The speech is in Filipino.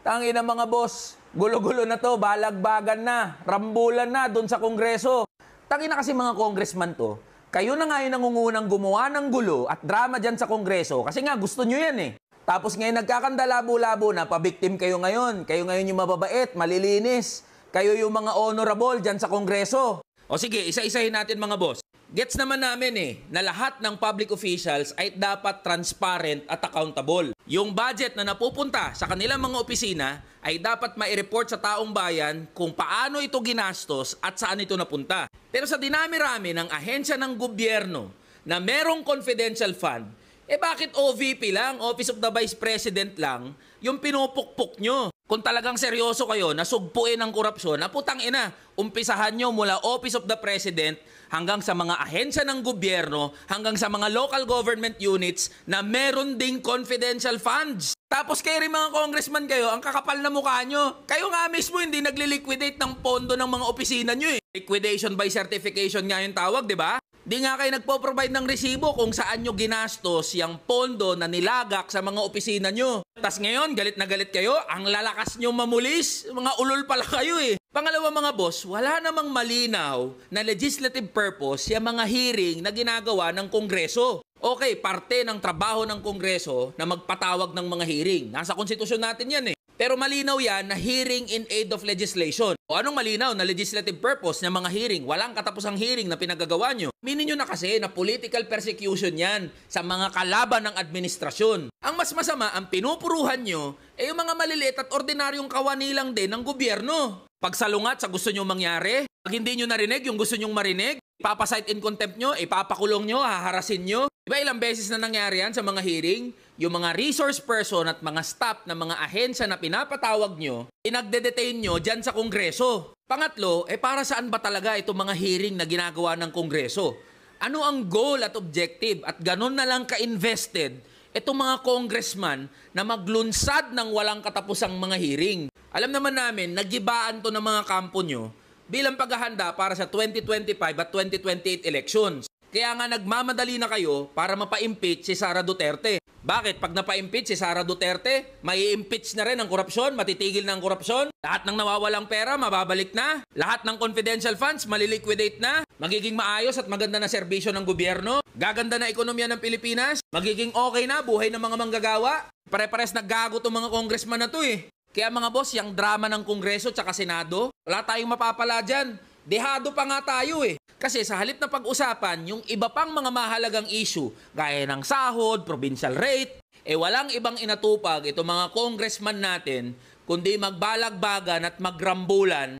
Tangina mga boss, gulo-gulo na to, balagbagan na, rambulan na dun sa Kongreso. Tangina kasi mga congressman to, kayo na nga yung nangungunang gumawa ng gulo at drama dyan sa Kongreso kasi nga gusto nyo yan eh. Tapos ngayon nagkakandalabo-labo na, pabiktim kayo ngayon yung mababait, malilinis, kayo yung mga honorable dyan sa Kongreso. O sige, isa-isahin natin mga boss. Gets naman namin na lahat ng public officials ay dapat transparent at accountable. Yung budget na napupunta sa kanilang mga opisina ay dapat mai-report sa taong bayan kung paano ito ginastos at saan ito napunta. Pero sa dinami-rami ng ahensya ng gobyerno na merong confidential fund, bakit OVP lang, Office of the Vice President lang, yung pinupukpok nyo? Kung talagang seryoso kayo na sugpuin ang korupsyon, na putang ina, umpisahan nyo mula Office of the President hanggang sa mga ahensya ng gobyerno, hanggang sa mga local government units na meron ding confidential funds. Tapos kayo rin mga congressman kayo, ang kakapal na mukha nyo. Kayo nga mismo hindi nagli-liquidate ng pondo ng mga opisina nyo eh. Liquidation by certification nga yung tawag, di ba? Di nga kayo nagpo-provide ng resibo kung saan nyo ginastos yung pondo na nilagak sa mga opisina nyo. Tas ngayon, galit na galit kayo, ang lalakas nyo mamulis, mga ulol pala kayo eh. Pangalawa mga boss, wala namang malinaw na legislative purpose yung mga hearing na ginagawa ng Kongreso. Okay, parte ng trabaho ng Kongreso na magpatawag ng mga hearing. Nasa konstitusyon natin yan eh. Pero malinaw yan na hearing in aid of legislation. O anong malinaw na legislative purpose ng mga hearing? Walang katapusang hearing na pinagagawa nyo. Minin nyo na kasi na political persecution yan sa mga kalaban ng administrasyon. Ang mas masama, ang pinupuruhan nyo, yung mga maliliit at ordinaryong kawani lang din ng gobyerno. Pagsalungat sa gusto nyo mangyari, pag hindi nyo narinig yung gusto nyong marinig, ipapasight in contempt nyo, ipapakulong nyo, haharasin nyo. Diba ilang beses na nangyari yan sa mga hearing? Yung mga resource person at mga staff ng mga ahensya na pinapatawag nyo, inagde-detain nyo dyan sa Kongreso. Pangatlo, para saan ba talaga itong mga hearing na ginagawa ng Kongreso? Ano ang goal at objective at ganun na lang ka-invested itong mga congressman na maglunsad ng walang katapusang mga hearing? Alam naman namin, nagibaan to ng mga kampo nyo bilang paghahanda para sa 2025 at 2028 elections. Kaya nga nagmamadali na kayo para mapa-impeach si Sara Duterte. Bakit? Pag napa-impeach si Sara Duterte, mai-impeach na rin ang korupsyon, matitigil na ang korupsyon, lahat ng nawawalang pera, mababalik na, lahat ng confidential funds, maliliquidate na, magiging maayos at maganda na serbisyo ng gobyerno, gaganda na ekonomiya ng Pilipinas, magiging okay na buhay ng mga manggagawa. Pare-pares naggago itong mga congressman na to eh. Kaya mga boss, yung drama ng Kongreso tsaka Senado, wala tayong mapapala dyan. Dehado pa nga tayo eh. Kasi sa halip na pag-usapan, yung iba pang mga mahalagang issue, gaya ng sahod, provincial rate, walang ibang inatupag itong mga congressman natin, kundi magbalagbagan at magrambulan